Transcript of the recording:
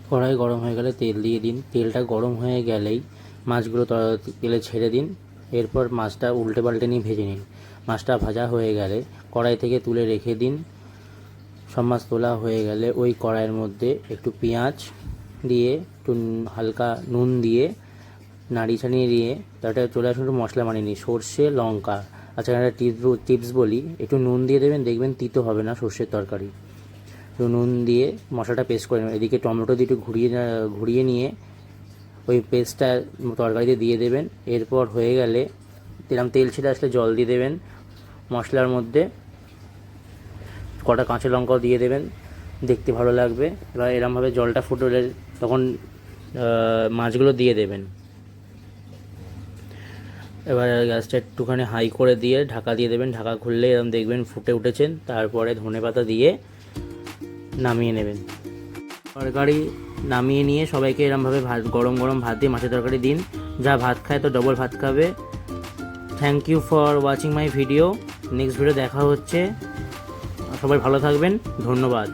কড়াই গরম হয়ে গেলে তেল দিয়ে দিন। তেলটা গরম হয়ে গেলেই মাছগুলো তেলে ছেড়ে দিন। এরপর মাছটা উল্টে পাল্টে নিয়ে ভেজে নিন। মাছটা ভাজা হয়ে গেলে কড়াই থেকে তুলে রেখে দিন। সব মাছ তোলা হয়ে গেলে ওই কড়াইয়ের মধ্যে একটু পেঁয়াজ দিয়ে একটু হালকা নুন দিয়ে নাড়ি ছাড়িয়ে দিয়ে তারপরে চলে আসুন একটু মশলা বানিয়ে নিই, সর্ষে লঙ্কা। আচ্ছা, একটা টিপস বলি, একটু নুন দিয়ে দেবেন, দেখবেন তিতো হবে না সর্ষের তরকারি। একটু নুন দিয়ে মশলাটা পেস্ট করে নেবেন। এদিকে টমেটো দিয়ে একটু ঘুরিয়ে নিয়ে ওই পেস্টটা তরকারিতে দিয়ে দেবেন। এরপর হয়ে গেলে তেল ছেড়ে আসলে জল দিয়ে দেবেন। মশলার মধ্যে কটা কাঁচা লঙ্কাও দিয়ে দেবেন, দেখতে ভালো লাগবে। এবার এরমভাবে জলটা ফুটলে তখন মাছগুলো দিয়ে দেবেন। এবার গ্যাসটা একটুখানি হাই করে দিয়ে ঢাকা দিয়ে দেবেন। ঢাকা খুললে এরকম দেখবেন ফুটে উঠেছেন। তারপরে ধনেপাতা দিয়ে নামিয়ে নেবেন। তরকারি নামিয়ে নিয়ে সবাইকে এরমভাবে গরম গরম ভাত দিয়ে মাছের তরকারি দিন। যা ভাত খায় তো ডবল ভাত খাবে। Thank you for watching my video. Next video দেখা হচ্ছে। সবাই ভালো থাকবেন। ধন্যবাদ।